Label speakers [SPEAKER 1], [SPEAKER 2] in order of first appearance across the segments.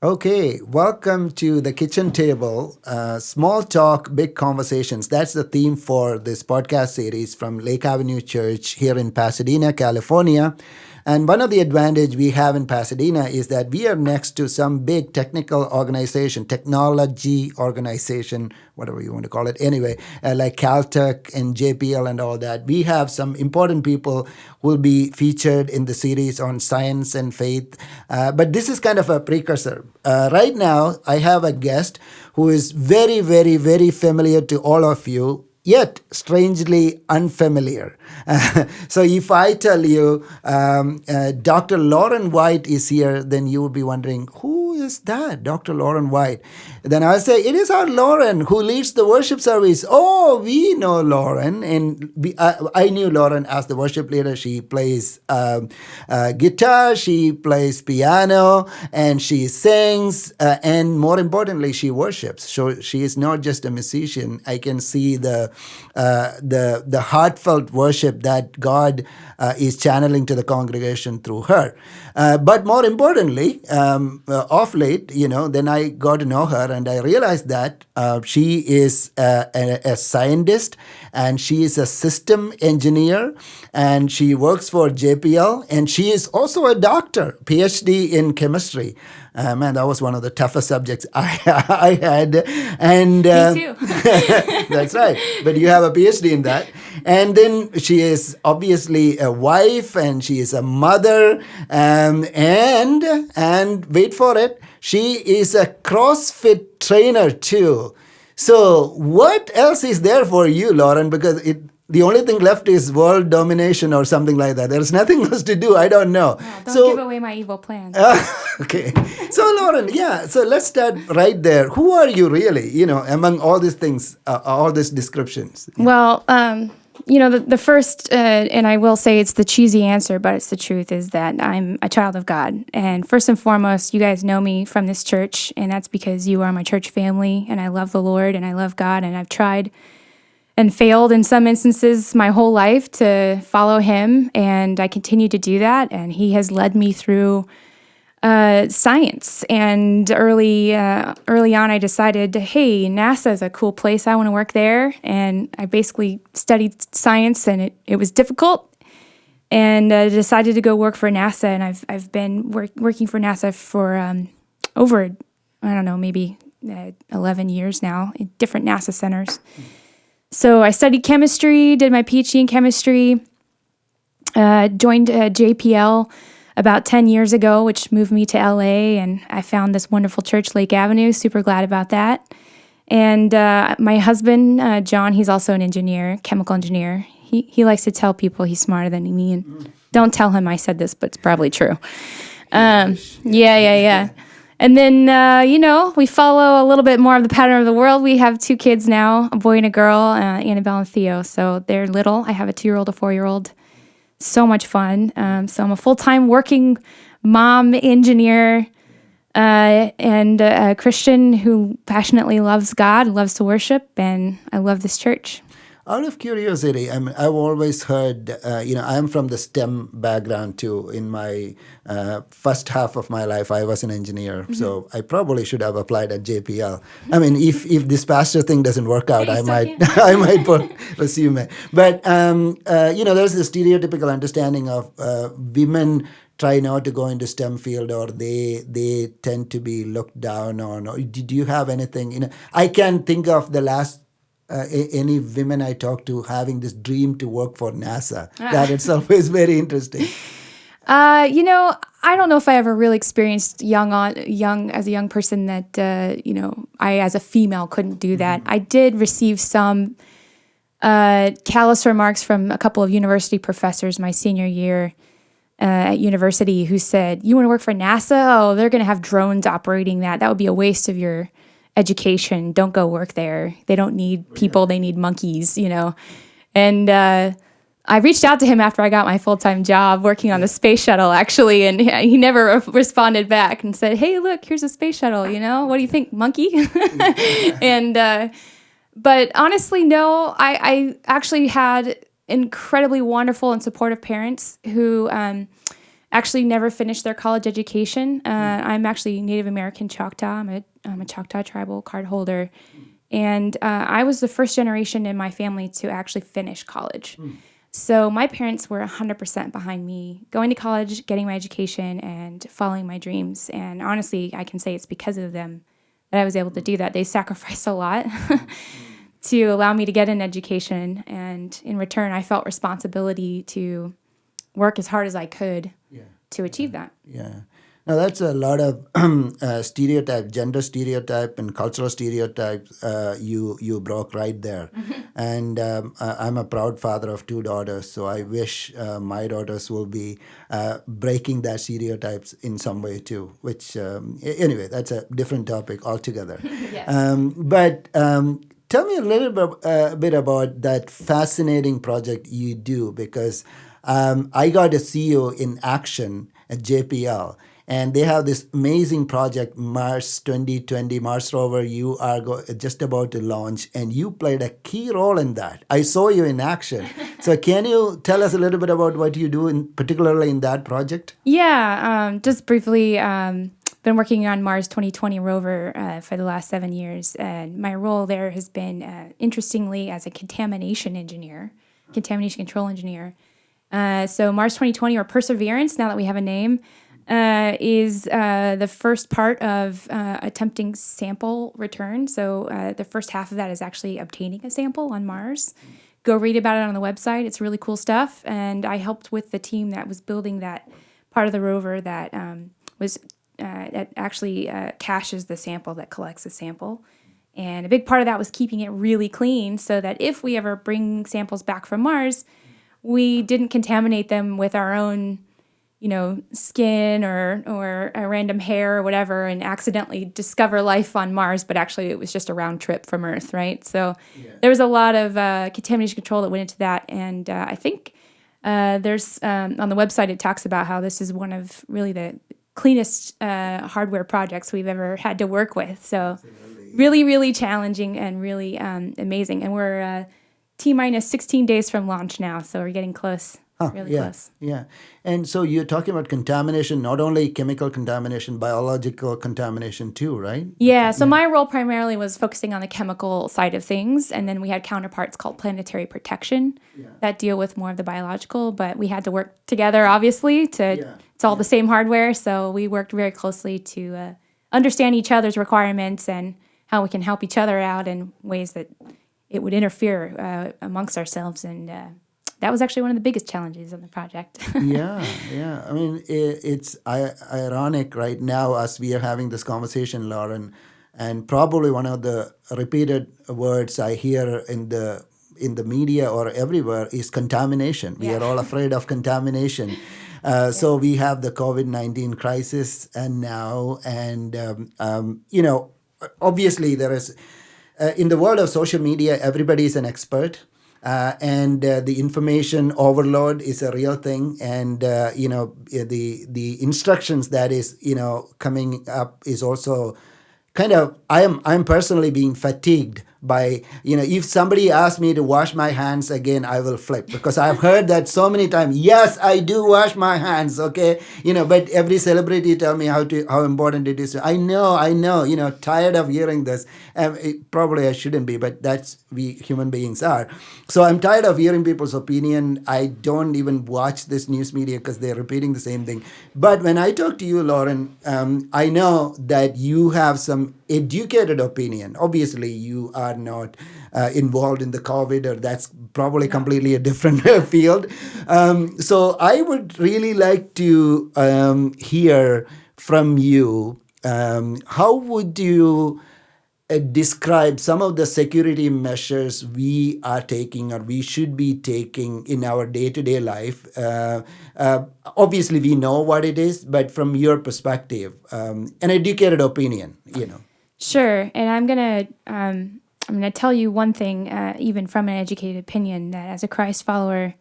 [SPEAKER 1] Okay, welcome to the kitchen table. Small talk, big conversations. That's the theme for this podcast series from Lake Avenue Church here in Pasadena, California. And one of the advantage we have in Pasadena is that we are next to some big technical organization, technology organization, whatever you want to call it. Anyway, like Caltech and JPL and all that. We have some important people who will be featured in the series on science and faith. But this is kind of a precursor. Right now, I have a guest who is very, very, very familiar to all of you, yet strangely unfamiliar. So if I tell you Dr. Lauren White is here, then you will be wondering, who is that, Dr. Lauren White? Then I'll say, it is our Lauren who leads the worship service. Oh, we know Lauren. And I knew Lauren as the worship leader. She plays guitar, she plays piano, and she sings. And more importantly, she worships. So she is not just a musician. I can see the heartfelt worship that God is channeling to the congregation through her. But more importantly, of late, then I got to know her and I realized that she is a scientist and she is a system engineer and she works for JPL and she is also a doctor, PhD in chemistry. Man, that was one of the toughest subjects I had. And
[SPEAKER 2] Me too.
[SPEAKER 1] that's right. But you have a PhD in that. And then she is obviously a wife and she is a mother. And wait for it, she is a CrossFit trainer too. So what else is there for you, Lauren? Because the only thing left is world domination or something like that. There's nothing else to do. I don't know.
[SPEAKER 2] Oh, don't give away my evil plans.
[SPEAKER 1] Okay. So, Lauren, so let's start right there. Who are you really, among all these things, all these descriptions?
[SPEAKER 2] Well, the first, and I will say it's the cheesy answer, but it's the truth, is that I'm a child of God. And first and foremost, you guys know me from this church, and that's because you are my church family, and I love the Lord, and I love God, and I've tried and failed in some instances my whole life to follow him, and I continue to do that, and he has led me through science. And early on, I decided, hey, NASA is a cool place. I want to work there. And I basically studied science, and it was difficult. And decided to go work for NASA. And I've been working for NASA for over, I don't know, maybe 11 years now in different NASA centers. So I studied chemistry, did my PhD in chemistry, joined JPL about 10 years ago, which moved me to LA, and I found this wonderful church, Lake Avenue. Super glad about that. And my husband, John, he's also an engineer, chemical engineer. He likes to tell people he's smarter than me, and don't tell him I said this, but it's probably true. Yeah. And then, we follow a little bit more of the pattern of the world. We have 2 kids now, a boy and a girl, Annabelle and Theo. So they're little. I have a 2-year-old, a 4-year-old. So much fun. So I'm a full-time working mom, engineer, and a Christian who passionately loves God, loves to worship, and I love this church.
[SPEAKER 1] Out of curiosity, I've always heard, I'm from the STEM background too. In my first half of my life, I was an engineer, so I probably should have applied at JPL. I mean, if this pastor thing doesn't work out, I might put resume. But there's this stereotypical understanding of women try not to go into STEM field, or they tend to be looked down on. Or did you have anything? I can think of the last. Any women I talk to having this dream to work for NASA. That itself is very interesting.
[SPEAKER 2] I don't know if I ever really experienced young as a young person that I as a female couldn't do that. I did receive some callous remarks from a couple of university professors my senior year at university who said, "You want to work for NASA? Oh, they're going to have drones operating that. That would be a waste of your education. Don't go work there. They don't need people. They need monkeys, And I reached out to him after I got my full-time job working on the space shuttle, actually, and he never responded back and said, "Hey, look, here's a space shuttle, what do you think, monkey?" But honestly, no, I actually had incredibly wonderful and supportive parents who actually never finished their college education. I'm actually Native American Choctaw. I'm a Choctaw tribal card holder. And I was the first generation in my family to actually finish college. So my parents were 100% behind me going to college, getting my education, and following my dreams. And honestly, I can say it's because of them that I was able to do that. They sacrificed a lot to allow me to get an education. And in return, I felt responsibility to work as hard as I could to achieve that.
[SPEAKER 1] Yeah. Now, that's a lot of stereotype, gender stereotype and cultural stereotypes you broke right there. And I'm a proud father of 2 daughters, so I wish my daughters will be breaking that stereotypes in some way too, which, anyway, that's a different topic altogether.
[SPEAKER 2] Yes.
[SPEAKER 1] But tell me a little bit about that fascinating project you do, because I got to see you in action at JPL. And they have this amazing project, Mars 2020, Mars rover. You are just about to launch, and you played a key role in that. I saw you in action. So can you tell us a little bit about what you do, particularly in that project?
[SPEAKER 2] Yeah, just briefly, been working on Mars 2020 rover for the last 7 years. And my role there has been, interestingly, as a contamination control engineer. So Mars 2020, or Perseverance, now that we have a name, is the first part of attempting sample return. So the first half of that is actually obtaining a sample on Mars. Go read about it on the website. It's really cool stuff. And I helped with the team that was building that part of the rover that that actually caches the sample, that collects the sample. And a big part of that was keeping it really clean so that if we ever bring samples back from Mars, we didn't contaminate them with our own skin or a random hair or whatever, and accidentally discover life on Mars, but actually it was just a round trip from Earth, right? So there was a lot of contamination control that went into that, and I think there's on the website it talks about how this is one of really the cleanest hardware projects we've ever had to work with. So really, really challenging and really amazing. And we're T-minus 16 days from launch now, so we're getting close. Really close.
[SPEAKER 1] Yeah. And so you're talking about contamination, not only chemical contamination, biological contamination too, right?
[SPEAKER 2] Yeah. So my role primarily was focusing on the chemical side of things. And then we had counterparts called planetary protection that deal with more of the biological. But we had to work together, obviously, it's all the same hardware. So we worked very closely to understand each other's requirements and how we can help each other out in ways that it would interfere amongst ourselves. And that was actually one of the biggest challenges of the project.
[SPEAKER 1] Yeah. I mean, it's ironic right now as we are having this conversation, Lauren, and probably one of the repeated words I hear in the media or everywhere is contamination. We are all afraid of contamination. So we have the COVID-19 crisis now, and obviously there is in the world of social media, everybody is an expert. And the information overload is a real thing, and the instructions that is coming up is also kind of I'm personally being fatigued by if somebody asks me to wash my hands again, I will flip, because I've heard that so many times. Yes, I do wash my hands, okay, but every celebrity tell me how important it is. I know, tired of hearing this. Probably I shouldn't be, but that's we human beings are. So I'm tired of hearing people's opinion. I don't even watch this news media because they're repeating the same thing. But when I talk to you, Lauren, I know that you have some educated opinion. Obviously, you are not involved in the COVID, or that's probably completely a different field. So I would really like to hear from you. How would you describe some of the security measures we are taking or we should be taking in our day-to-day life? Obviously, we know what it is, but from your perspective, an educated opinion,
[SPEAKER 2] Sure. And I'm gonna tell you one thing, even from an educated opinion, that as a Christ follower,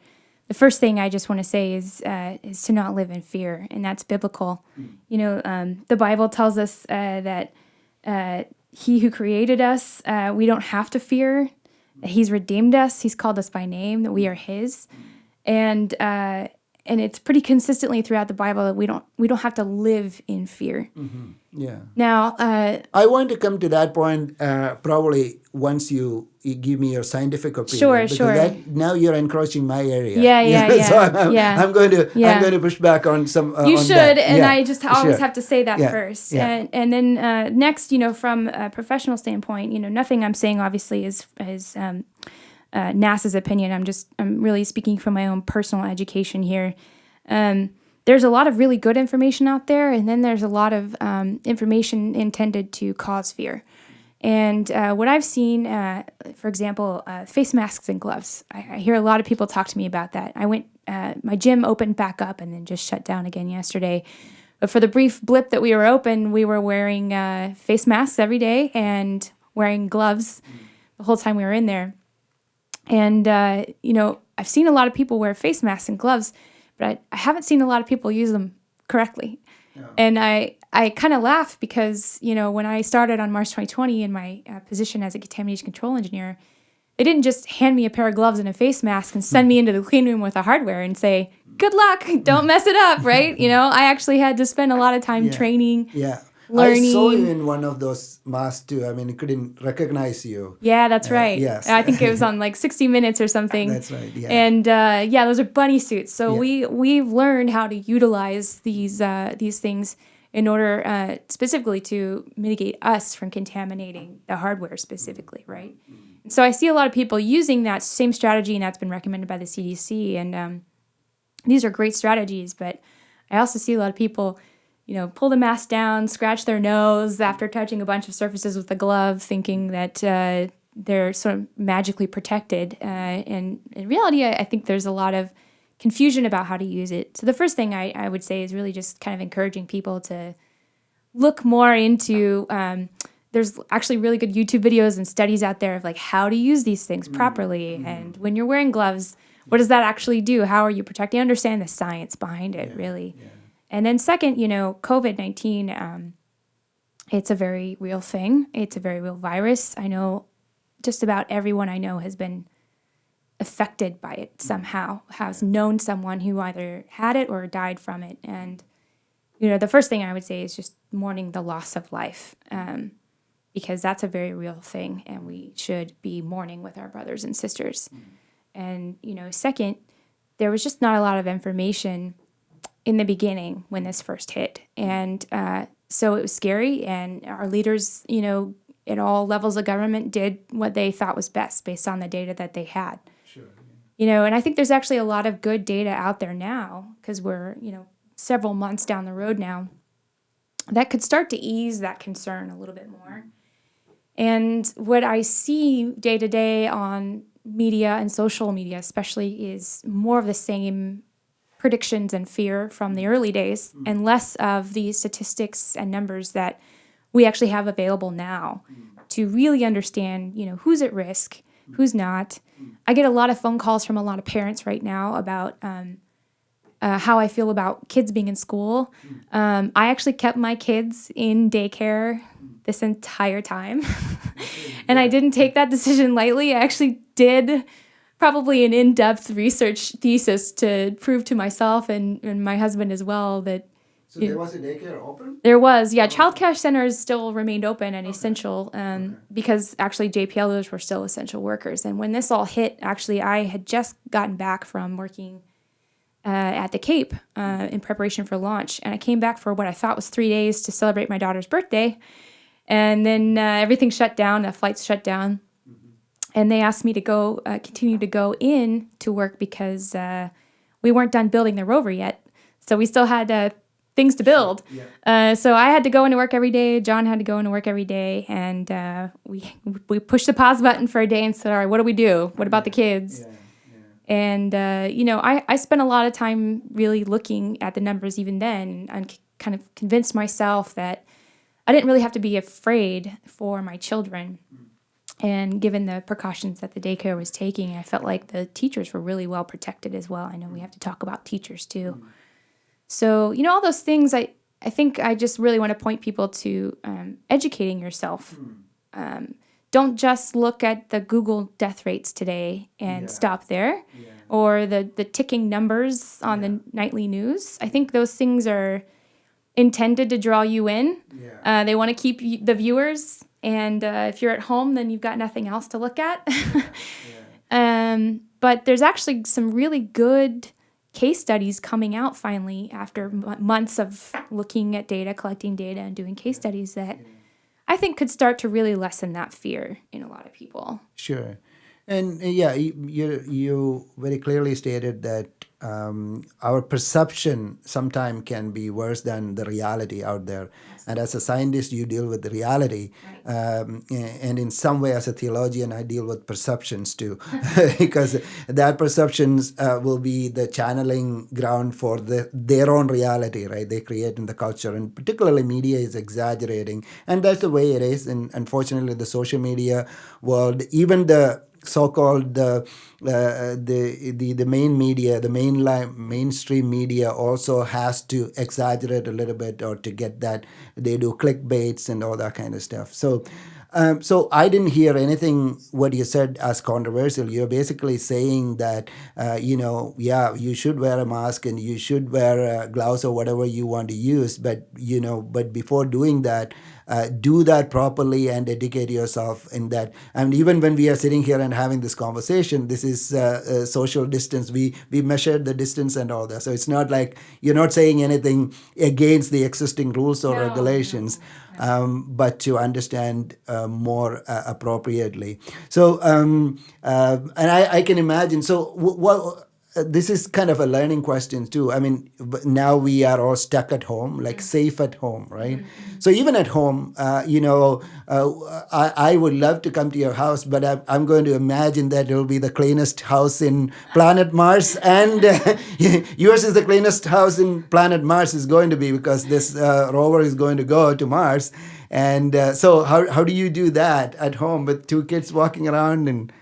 [SPEAKER 2] the first thing I just want to say is to not live in fear, and that's biblical. The Bible tells us that He who created us, we don't have to fear. That He's redeemed us. He's called us by name. That we are His, and and it's pretty consistently throughout the Bible that we don't have to live in fear.
[SPEAKER 1] Yeah.
[SPEAKER 2] Now,
[SPEAKER 1] I want to come to that point probably once you give me your scientific opinion.
[SPEAKER 2] Sure,
[SPEAKER 1] because
[SPEAKER 2] sure.
[SPEAKER 1] Now you're encroaching my area.
[SPEAKER 2] Yeah.
[SPEAKER 1] So I'm going to push back on some.
[SPEAKER 2] You
[SPEAKER 1] on
[SPEAKER 2] should,
[SPEAKER 1] that.
[SPEAKER 2] and
[SPEAKER 1] Yeah,
[SPEAKER 2] I just always
[SPEAKER 1] sure.
[SPEAKER 2] have to say that
[SPEAKER 1] Yeah,
[SPEAKER 2] first.
[SPEAKER 1] yeah.
[SPEAKER 2] And then next, from a professional standpoint, nothing I'm saying obviously is NASA's opinion. I'm really speaking from my own personal education here. There's a lot of really good information out there, and then there's a lot of information intended to cause fear. And what I've seen, for example, face masks and gloves. I hear a lot of people talk to me about that. My gym opened back up and then just shut down again yesterday. But for the brief blip that we were open, we were wearing face masks every day and wearing gloves the whole time we were in there. And, I've seen a lot of people wear face masks and gloves, but I haven't seen a lot of people use them correctly. Yeah. And I kind of laugh because, when I started on March 2020 in my position as a contamination control engineer, they didn't just hand me a pair of gloves and a face mask and send me into the clean room with the hardware and say, good luck, don't mess it up, right? I actually had to spend a lot of time training.
[SPEAKER 1] Yeah.
[SPEAKER 2] Learning.
[SPEAKER 1] I saw you in one of those masks too. I mean, it couldn't recognize you.
[SPEAKER 2] Yeah, that's right.
[SPEAKER 1] Yes.
[SPEAKER 2] I think it was on like 60 Minutes or something.
[SPEAKER 1] That's right, yeah.
[SPEAKER 2] And those are bunny suits. So we've learned how to utilize these things in order specifically to mitigate us from contaminating the hardware specifically, right? And so I see a lot of people using that same strategy, and that's been recommended by the CDC. And these are great strategies, but I also see a lot of people pull the mask down, scratch their nose after touching a bunch of surfaces with a glove, thinking that they're sort of magically protected. And in reality, I think there's a lot of confusion about how to use it. So the first thing I would say is really just kind of encouraging people to look more into, there's actually really good YouTube videos and studies out there of like how to use these things properly. And when you're wearing gloves, what does that actually do? How are you protecting? Understand the science behind it, really. Yeah. And then second, COVID-19, it's a very real thing. It's a very real virus. I know just about everyone I know has been affected by it somehow, has known someone who either had it or died from it. And, the first thing I would say is just mourning the loss of life, because that's a very real thing, and we should be mourning with our brothers and sisters. And, second, there was just not a lot of information in the beginning when this first hit. And so it was scary, and our leaders, at all levels of government did what they thought was best based on the data that they had. Sure. Yeah. And I think there's actually a lot of good data out there now, because we're, several months down the road now, that could start to ease that concern a little bit more. And what I see day to day on media and social media especially is more of the same predictions and fear from the early days, and less of the statistics and numbers that we actually have available now to really understand, who's at risk, who's not. I get a lot of phone calls from a lot of parents right now about how I feel about kids being in school. I actually kept my kids in daycare this entire time, and I didn't take that decision lightly. I actually did probably an in-depth research thesis to prove to myself and my husband as well that...
[SPEAKER 1] So there was a daycare open?
[SPEAKER 2] There was, yeah. Child care centers still remained open and essential because actually JPLers were still essential workers. And when this all hit, actually, I had just gotten back from working at the Cape in preparation for launch. And I came back for what I thought was 3 days to celebrate my daughter's birthday. And then everything shut down, the flights shut down. And they asked me to go, continue to go in to work because we weren't done building the rover yet. So we still had things to build. Yeah. So I had to go into work every day. John had to go into work every day. And we pushed the pause button for a day and said, all right, what do we do? What about the kids? Yeah. And, I spent a lot of time really looking at the numbers even then and kind of convinced myself that I didn't really have to be afraid for my children. And given the precautions that the daycare was taking, I felt like the teachers were really well protected as well. I know we have to talk about teachers too. So, all those things, I think I just really want to point people to educating yourself. Don't just look at the Google death rates today and stop there. or the ticking numbers on the nightly news. I think those things are intended to draw you in. They want to keep the viewers, and if you're at home, then you've got nothing else to look at. But there's actually some really good case studies coming out finally after months of looking at data, collecting data, and doing case studies that I think could start to really lessen that fear in a lot of people.
[SPEAKER 1] Sure. And you very clearly stated that our perception sometimes can be worse than the reality out there. And as a scientist, you deal with the reality. And in some way, as a theologian, I deal with perceptions too, because that perceptions will be the channeling ground for their own reality, right? They create in the culture. And particularly media is exaggerating. And that's the way it is. And unfortunately, the social media world, even the so-called the main media, the mainstream media also has to exaggerate a little bit, or to get that they do clickbaits and all that kind of stuff. So I didn't hear anything what you said as controversial. You're basically saying that you should wear a mask and you should wear gloves or whatever you want to use, but before doing that, do that properly and educate yourself in that. And even when we are sitting here and having this conversation, this is social distance. We measured the distance and all that. So it's not like you're not saying anything against the existing rules or regulations, but to understand more appropriately. So, and I can imagine. So what? This is kind of a learning question too. I mean, now we are all stuck at home, like safe at home, right? So even at home, I would love to come to your house, but I'm going to imagine that it will be the cleanest house in planet Mars, and yours is the cleanest house in planet Mars is going to be, because this rover is going to go to Mars. And so how do you do that at home with two kids walking around? And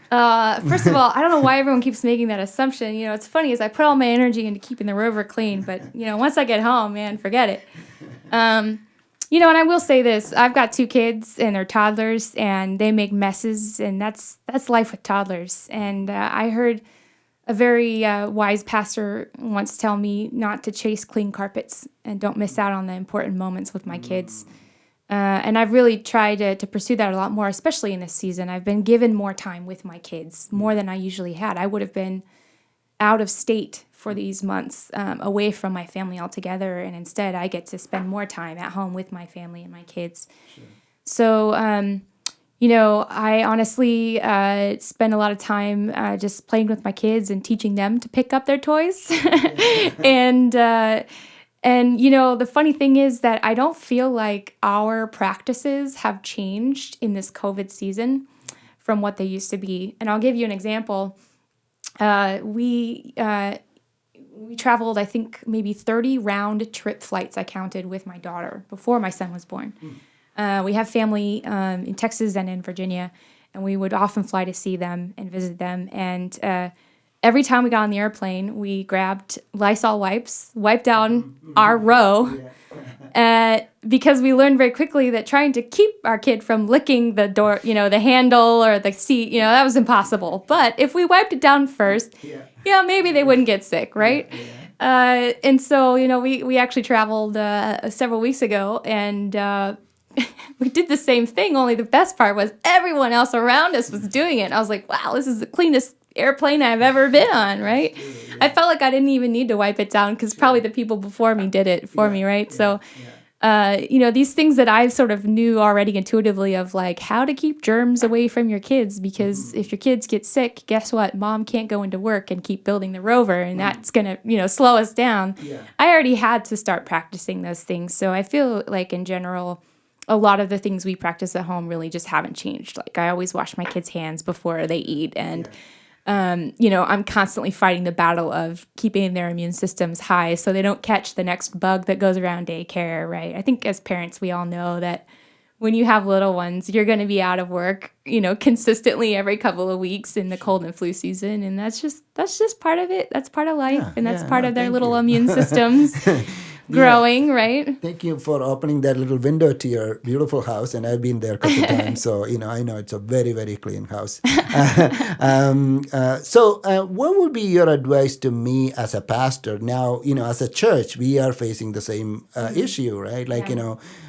[SPEAKER 2] first of all, I don't know why everyone keeps making that assumption. It's funny, is I put all my energy into keeping the rover clean, but once I get home, man, forget it. And I will say this: I've got two kids, and they're toddlers, and they make messes, and that's life with toddlers. And I heard a very wise pastor once tell me not to chase clean carpets and don't miss out on the important moments with my kids. And I've really tried to pursue that a lot more, especially in this season. I've been given more time with my kids, more than I usually had. I would have been out of state for these months, away from my family altogether, and instead I get to spend more time at home with my family and my kids. Sure. So, I honestly spend a lot of time just playing with my kids and teaching them to pick up their toys. And the funny thing is that I don't feel like our practices have changed in this COVID season from what they used to be. And I'll give you an example. We traveled, I think, maybe 30 round trip flights I counted with my daughter before my son was born. We have family in Texas and in Virginia, and we would often fly to see them and visit them. And every time we got on the airplane, we grabbed Lysol wipes, wiped down our row, because we learned very quickly that trying to keep our kid from licking the door, the handle or the seat, that was impossible. But if we wiped it down first, maybe they wouldn't get sick, right? And so, we actually traveled several weeks ago, and we did the same thing, only the best part was everyone else around us was doing it. I was like, wow, this is the cleanest airplane I've ever been on, right? I felt like I didn't even need to wipe it down, because probably the people before me did it for me, right? So, these things that I sort of knew already intuitively, of like how to keep germs away from your kids, because if your kids get sick, guess what? Mom can't go into work and keep building the rover, and that's going to, slow us down. I already had to start practicing those things. So I feel like in general, a lot of the things we practice at home really just haven't changed. Like I always wash my kids' hands before they eat, and I'm constantly fighting the battle of keeping their immune systems high so they don't catch the next bug that goes around daycare, right? I think as parents, we all know that when you have little ones, you're going to be out of work, consistently every couple of weeks in the cold and flu season. And that's just part of it. That's part of life. And that's part of their little immune systems. growing, right?
[SPEAKER 1] Thank you for opening that little window to your beautiful house, and I've been there a couple of times, so I know it's a very, very clean house. What would be your advice to me as a pastor? Now, as a church, we are facing the same issue, right? Like,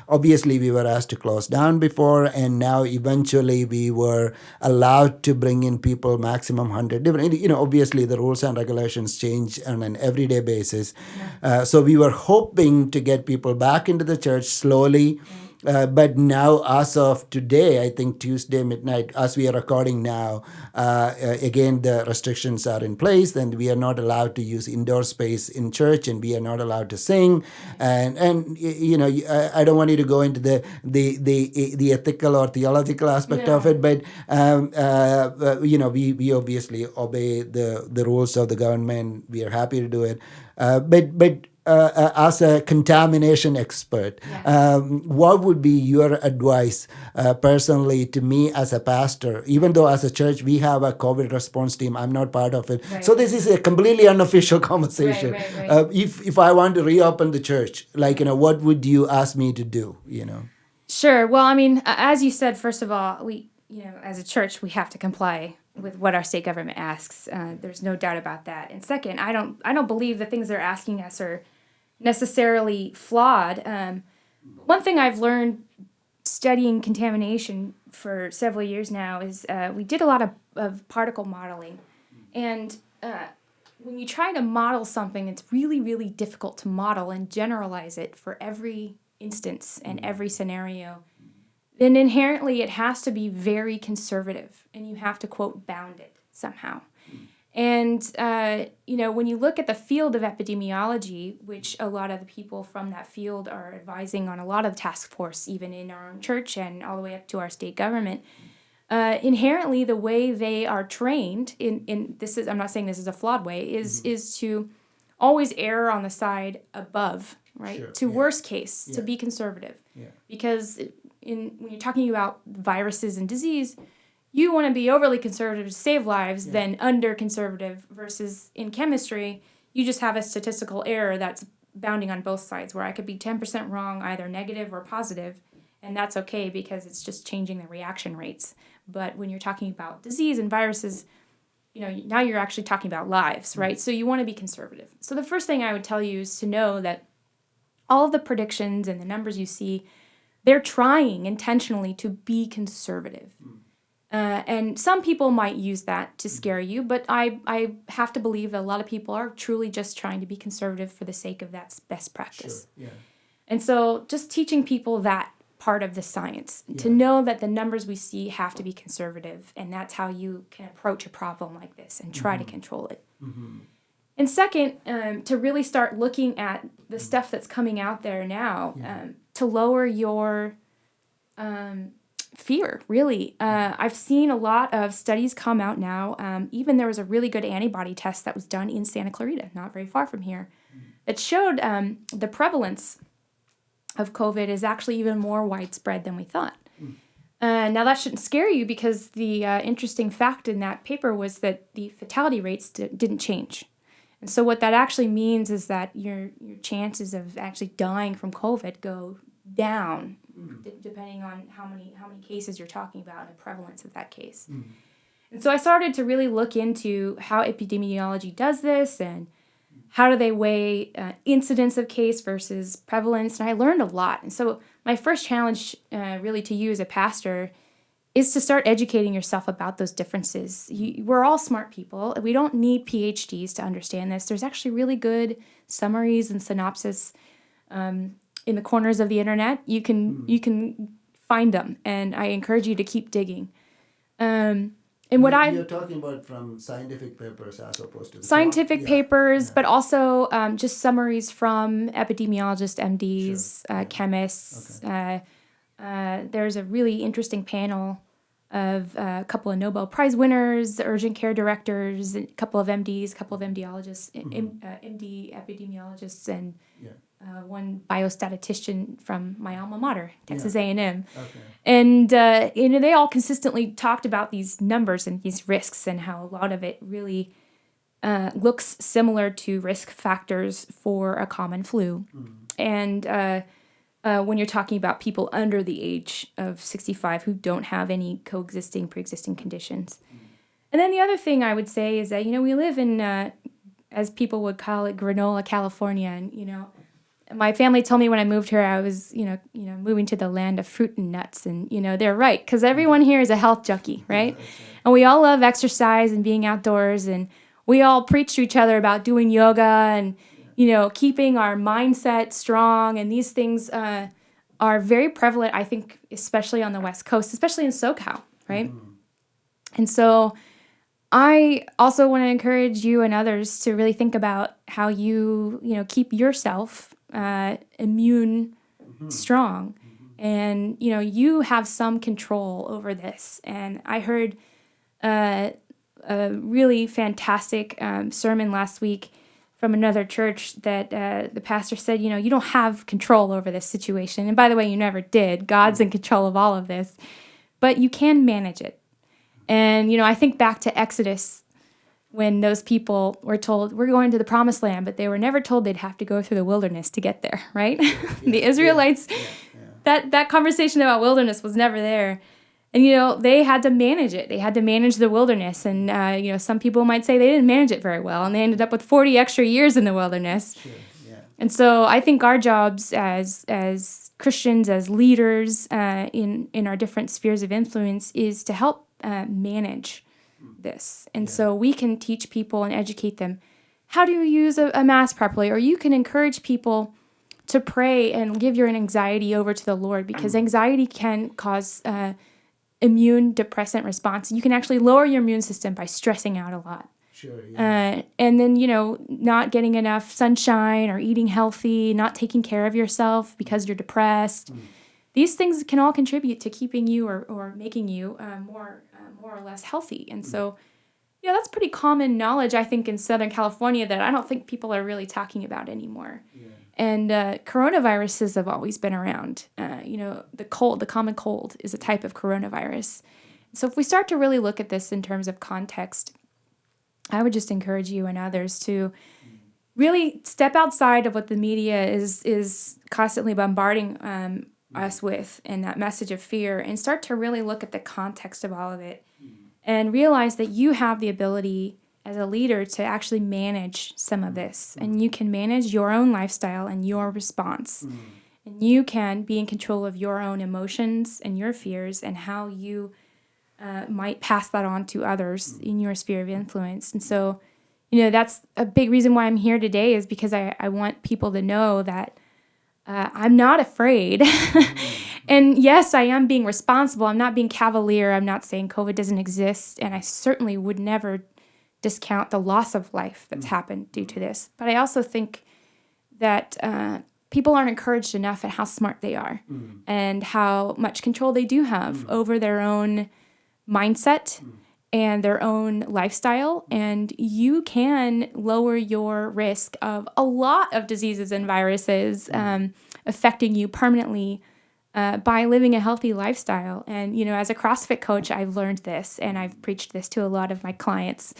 [SPEAKER 1] obviously we were asked to close down before, and now eventually we were allowed to bring in people maximum 100 different. Obviously the rules and regulations change on an everyday basis. So we were hoping to get people back into the church slowly. But now, as of today, I think Tuesday midnight, as we are recording now, again, the restrictions are in place, and we are not allowed to use indoor space in church, and we are not allowed to sing. And I don't want you to go into the ethical or theological aspect of it, but we obviously obey the rules of the government. We are happy to do it, but. As a contamination expert, what would be your advice personally to me as a pastor? Even though as a church we have a COVID response team, I'm not part of it. Right. So this is a completely unofficial conversation. Right. If I want to reopen the church, what would you ask me to do?
[SPEAKER 2] Sure. Well, I mean, as you said, first of all, we, as a church, we have to comply with what our state government asks. There's no doubt about that. And second, I don't believe the things they're asking us are necessarily flawed. One thing I've learned studying contamination for several years now is we did a lot of particle modeling. And when you try to model something, it's really, really difficult to model and generalize it for every instance and every scenario. Then inherently it has to be very conservative, and you have to, quote, bound it somehow. And, when you look at the field of epidemiology, which a lot of the people from that field are advising on a lot of task force, even in our own church and all the way up to our state government, inherently the way they are trained I'm not saying this is a flawed way, is to always err on the side above, right? Sure, to worst case, to be conservative. Yeah. Because when you're talking about viruses and disease, you want to be overly conservative to save lives than under conservative, versus in chemistry, you just have a statistical error that's bounding on both sides, where I could be 10% wrong, either negative or positive, and that's okay because it's just changing the reaction rates. But when you're talking about disease and viruses, now you're actually talking about lives, right? So you want to be conservative. So the first thing I would tell you is to know that all of the predictions and the numbers you see, they're trying intentionally to be conservative. And some people might use that to scare you, but I have to believe that a lot of people are truly just trying to be conservative for the sake of that's best practice. Sure. Yeah. And so just teaching people that part of the science, to know that the numbers we see have to be conservative, and that's how you can approach a problem like this and try to control it. Mm-hmm. And second, to really start looking at the stuff that's coming out there now, to lower your fear, really. I've seen a lot of studies come out now. Even there was a really good antibody test that was done in Santa Clarita, not very far from here, that showed the prevalence of COVID is actually even more widespread than we thought. Now, that shouldn't scare you, because the interesting fact in that paper was that the fatality rates didn't change. And so what that actually means is that your chances of actually dying from COVID go down, depending on how many cases you're talking about and the prevalence of that case. And so I started to really look into how epidemiology does this, and how do they weigh incidence of case versus prevalence, and I learned a lot. And so my first challenge really to you as a pastor is to start educating yourself about those differences. We're all smart people. We don't need PhDs to understand this. There's actually really good summaries and synopsis in the corners of the internet. You can find them, and I encourage you to keep digging. And what
[SPEAKER 1] you're talking about from scientific papers as opposed to
[SPEAKER 2] scientific papers, but also just summaries from epidemiologists, MDs, chemists. Okay. There's a really interesting panel of a couple of Nobel Prize winners, urgent care directors, a couple of MDs, a couple of MDologists, MD epidemiologists, and one biostatistician from my alma mater, Texas A&M. Okay. And they all consistently talked about these numbers and these risks, and how a lot of it really looks similar to risk factors for a common flu. And when you're talking about people under the age of 65 who don't have any pre-existing conditions. And then the other thing I would say is that, we live in, as people would call it, granola, California. And, my family told me when I moved here, I was, moving to the land of fruit and nuts. And, they're right, because everyone here is a health junkie, right? Yeah, right. And we all love exercise and being outdoors. And we all preach to each other about doing yoga and, keeping our mindset strong. And these things are very prevalent, I think, especially on the West Coast, especially in SoCal, right? Mm-hmm. And so I also want to encourage you and others to really think about how you keep yourself immune strong. And, you have some control over this. And I heard a really fantastic sermon last week from another church that the pastor said, you don't have control over this situation. And by the way, you never did. God's in control of all of this. But you can manage it. And, I think back to Exodus when those people were told, we're going to the promised land, but they were never told they'd have to go through the wilderness to get there, right? The Israelites, that conversation about wilderness was never there. And, they had to manage it. They had to manage the wilderness. And, some people might say they didn't manage it very well, and they ended up with 40 extra years in the wilderness. Sure. Yeah. And so I think our jobs as Christians, as leaders in our different spheres of influence is to help manage this. And so we can teach people and educate them how to use a mask properly, or you can encourage people to pray and give your anxiety over to the Lord, because anxiety can cause immune depressant response. You can actually lower your immune system by stressing out a lot. Sure. Yeah. And then, not getting enough sunshine or eating healthy, not taking care of yourself because you're depressed. These things can all contribute to keeping you or making you more or less healthy. And so, that's pretty common knowledge, I think, in Southern California that I don't think people are really talking about anymore. Yeah. And coronaviruses have always been around. The common cold is a type of coronavirus. So if we start to really look at this in terms of context, I would just encourage you and others to really step outside of what the media is constantly bombarding us with, and that message of fear, and start to really look at the context of all of it and realize that you have the ability as a leader to actually manage some of this, and you can manage your own lifestyle and your response, and you can be in control of your own emotions and your fears and how you might pass that on to others in your sphere of influence. And so, that's a big reason why I'm here today, is because I want people to know that I'm not afraid. And yes, I am being responsible. I'm not being cavalier. I'm not saying COVID doesn't exist. And I certainly would never discount the loss of life that's happened due to this. But I also think that people aren't encouraged enough at how smart they are and how much control they do have over their own mindset and their own lifestyle. And you can lower your risk of a lot of diseases and viruses affecting you permanently by living a healthy lifestyle. And, as a CrossFit coach, I've learned this, and I've preached this to a lot of my clients.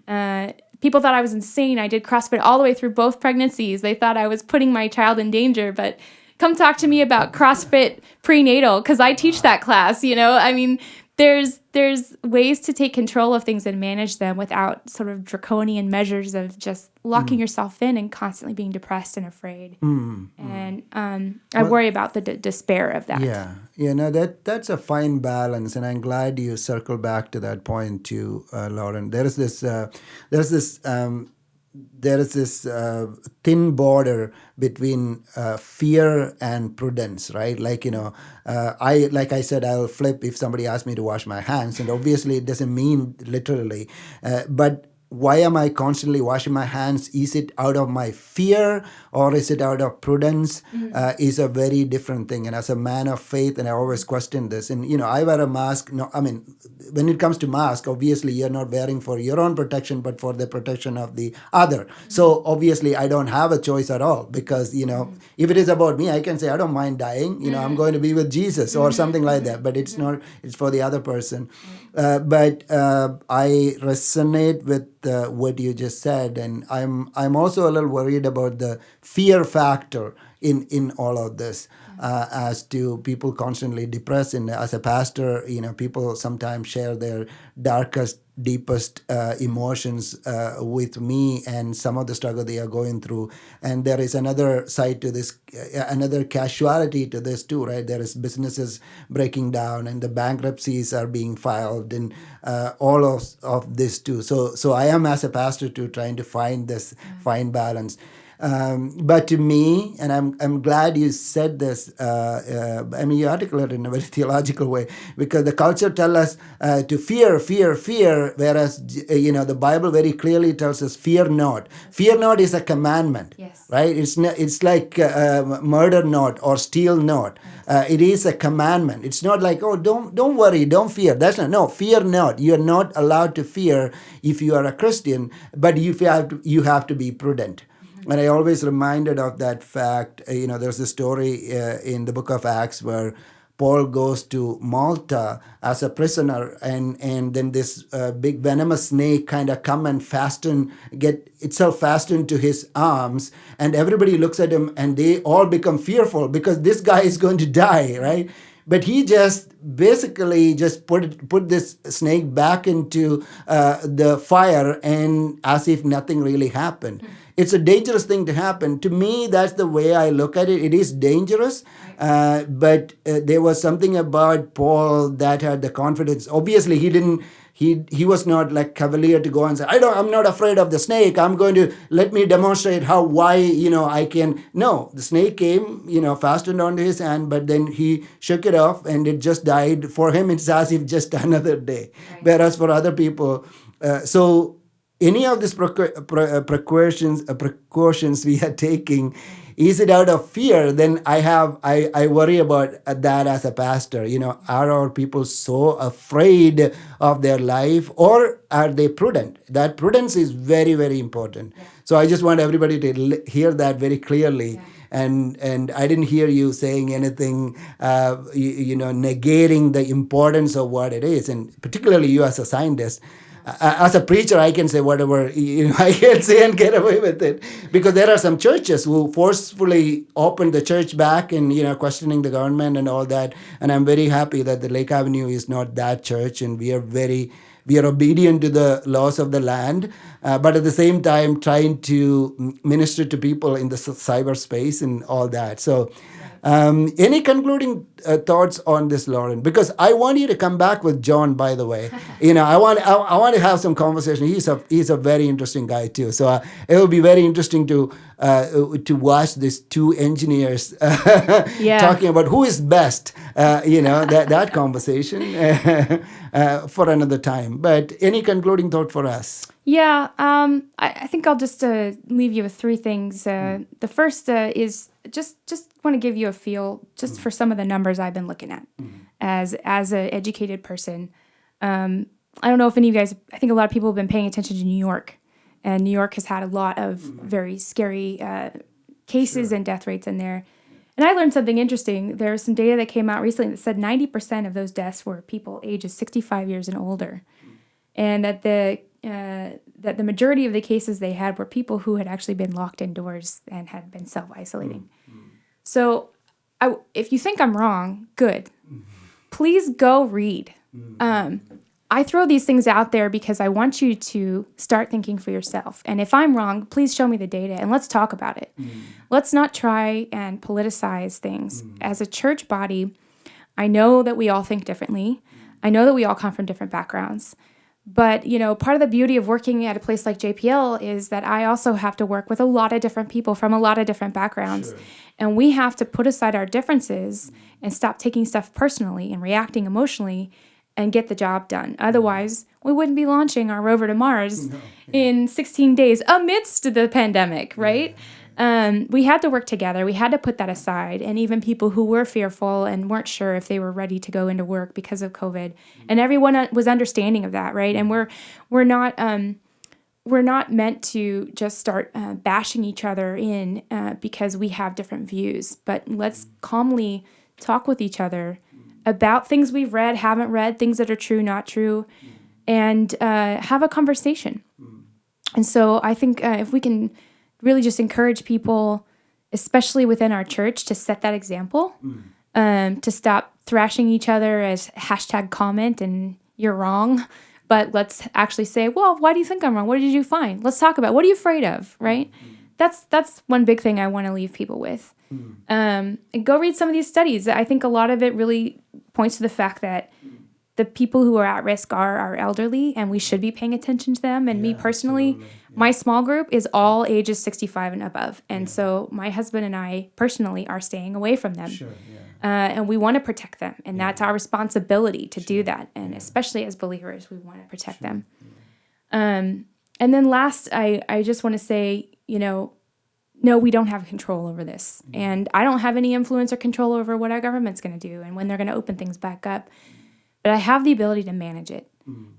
[SPEAKER 2] People thought I was insane. I did CrossFit all the way through both pregnancies. They thought I was putting my child in danger, but come talk to me about CrossFit prenatal, because I teach that class. There's ways to take control of things and manage them without sort of draconian measures of just locking yourself in and constantly being depressed and afraid. And I worry about the despair of that.
[SPEAKER 1] Yeah, that's a fine balance, and I'm glad you circled back to that point too, Lauren. There is this thin border between fear and prudence, right? I said, I'll flip if somebody asks me to wash my hands, and obviously it doesn't mean literally, but why am I constantly washing my hands? Is it out of my fear or is it out of prudence? Is a very different thing. And as a man of faith, and I always question this, and I wear a mask. No, I mean, when it comes to mask, obviously you're not wearing for your own protection, but for the protection of the other. So obviously I don't have a choice at all, because, if it is about me, I can say, I don't mind dying. I'm going to be with Jesus or something like that, but it's not, it's for the other person. But I resonate with what you just said, and I'm also a little worried about the fear factor in all of this, as to people constantly depressed. And as a pastor, people sometimes share their darkest, deepest emotions with me, and some of the struggle they are going through. And there is another side to this, another casualty to this too, right? There is businesses breaking down, and the bankruptcies are being filed, and all of this too. So I am, as a pastor, too, trying to find this fine balance. But to me, and I'm glad you said this. You articulate it in a very theological way, because the culture tells us to fear, whereas the Bible very clearly tells us fear not. Fear not is a commandment,
[SPEAKER 2] Yes.
[SPEAKER 1] right? It's like murder not or steal not. It is a commandment. It's not like, oh, don't worry, don't fear. That's not. No, fear not. You are not allowed to fear if you are a Christian, but you have to be prudent. And I always reminded of that fact. There's a story in the book of Acts where Paul goes to Malta as a prisoner, and then this big venomous snake kind of come and get itself fastened to his arms, and everybody looks at him and they all become fearful because this guy is going to die, right? But he just basically just put this snake back into the fire, and as if nothing really happened. It's a dangerous thing to happen. To me, that's the way I look at it. It is dangerous, but there was something about Paul that had the confidence. Obviously, he was not like cavalier to go and say, I'm not afraid of the snake. I'm going to let me demonstrate why I can. No, the snake came, fastened onto his hand, but then he shook it off and it just died. For him, it's as if just another day. Right. Whereas for other people, so any of these precautions we are taking, is it out of fear? Then I worry about that as a pastor. Are our people so afraid of their life, or are they prudent? That prudence is very, very important. Yeah. So I just want everybody to hear that very clearly. Yeah. And I didn't hear you saying anything, negating the importance of what it is, and particularly you as a scientist. As a preacher, I can say whatever I can say and get away with it, because there are some churches who forcefully opened the church back and questioning the government and all that. And I'm very happy that the Lake Avenue is not that church, and we are obedient to the laws of the land, but at the same time trying to minister to people in the cyberspace and all that. So. Any concluding thoughts on this, Lauren? Because I want you to come back with John, by the way. I want to have some conversation. He's a very interesting guy too. So it will be very interesting to watch these two engineers talking about who is best. That conversation for another time. But any concluding thought for us?
[SPEAKER 2] Yeah, I think I'll just leave you with three things. The first is just want to give you a feel just for some of the numbers I've been looking at as an educated person. I don't know if any of you guys, I think a lot of people have been paying attention to New York, and New York has had a lot of very scary cases and death rates in there. And I learned something interesting. There was some data that came out recently that said 90% of those deaths were people ages 65 years and older, and that the majority of the cases they had were people who had actually been locked indoors and had been self-isolating. So if you think I'm wrong, good. Please go read. I throw these things out there because I want you to start thinking for yourself. And if I'm wrong, please show me the data and let's talk about it. Let's not try and politicize things. As a church body, I know that we all think differently. I know that we all come from different backgrounds. But, part of the beauty of working at a place like JPL is that I also have to work with a lot of different people from a lot of different backgrounds. Sure. And we have to put aside our differences and stop taking stuff personally and reacting emotionally and get the job done. Otherwise, we wouldn't be launching our rover to Mars in 16 days amidst the pandemic, right? We had to work together. We had to put that aside. And even people who were fearful and weren't sure if they were ready to go into work because of COVID, and everyone was understanding of that, right? And we're not meant to just start bashing each other in because we have different views. But let's calmly talk with each other about things we've read, haven't read, things that are true, not true, and have a conversation. And so I think if we can really just encourage people, especially within our church, to set that example, to stop thrashing each other as #comment and you're wrong, but let's actually say, well, why do you think I'm wrong? What did you find? Let's talk about, what are you afraid of, right? That's one big thing I want to leave people with. And go read some of these studies. I think a lot of it really points to the fact that the people who are at risk are our elderly, and we should be paying attention to them. And me personally, my small group is all ages 65 and above. And so my husband and I personally are staying away from them. And we want to protect them. And that's our responsibility to do that. And especially as believers, we want to protect them. And then last, I just want to say, no, we don't have control over this. And I don't have any influence or control over what our government's going to do and when they're going to open things back up. But I have the ability to manage it.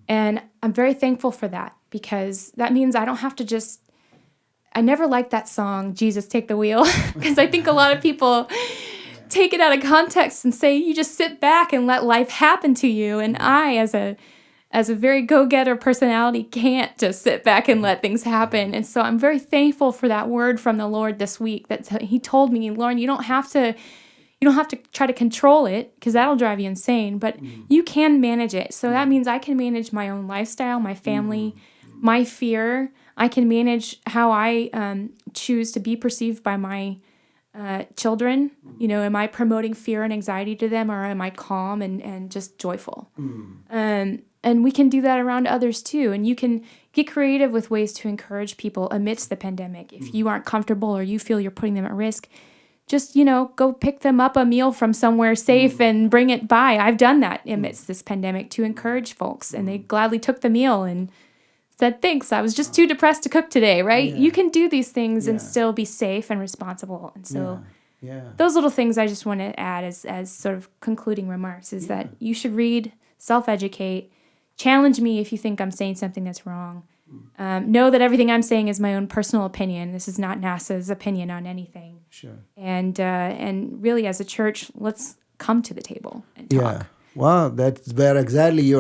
[SPEAKER 2] And I'm very thankful for that, because that means I don't have to I never liked that song, Jesus Take the Wheel, because I think a lot of people take it out of context and say, you just sit back and let life happen to you. And I, as a very go-getter personality, can't just sit back and let things happen. And so I'm very thankful for that word from the Lord this week that he told me, Lauren, you don't have to try to control it, because that'll drive you insane, but you can manage it. So that means I can manage my own lifestyle, my family, my fear. I can manage how I choose to be perceived by my children. Am I promoting fear and anxiety to them, or am I calm and just joyful? And we can do that around others too. And you can get creative with ways to encourage people amidst the pandemic. If you aren't comfortable or you feel you're putting them at risk, just, go pick them up a meal from somewhere safe and bring it by. I've done that amidst this pandemic to encourage folks, and they gladly took the meal and said, thanks, I was just too depressed to cook today, right? You can do these things and still be safe and responsible. And so those little things I just want to add as sort of concluding remarks is that you should read, self-educate, challenge me if you think I'm saying something that's wrong. Know that everything I'm saying is my own personal opinion. This is not NASA's opinion on anything.
[SPEAKER 1] Sure.
[SPEAKER 2] And really, as a church, let's come to the table and talk.
[SPEAKER 1] Yeah. Wow, that's where exactly you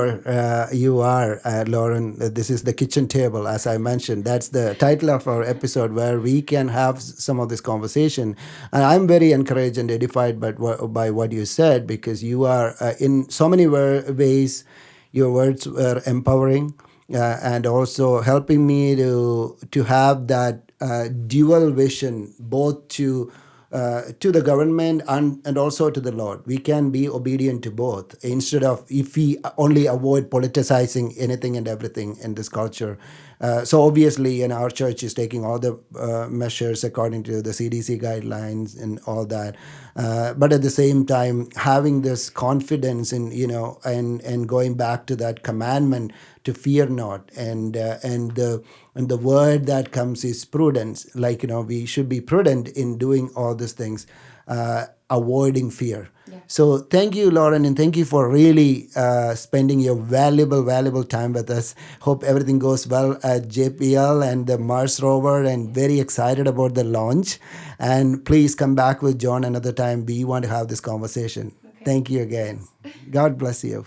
[SPEAKER 1] are, Lauren. This is the kitchen table, as I mentioned. That's the title of our episode, where we can have some of this conversation. And I'm very encouraged and edified by what you said, because you are, in so many ways, your words were empowering. And also helping me to have that dual vision, both to the government and also to the Lord. We can be obedient to both, instead of if we only avoid politicizing anything and everything in this culture. So obviously, our church is taking all the measures according to the CDC guidelines and all that. But at the same time, having this confidence in, and going back to that commandment to fear not, and the word that comes is prudence. We should be prudent in doing all these things, avoiding fear. Yeah. So thank you, Lauren, and thank you for really spending your valuable time with us. Hope everything goes well at JPL and the Mars rover, and very excited about the launch. And please come back with John another time. We want to have this conversation. Okay. Thank you again. God bless you.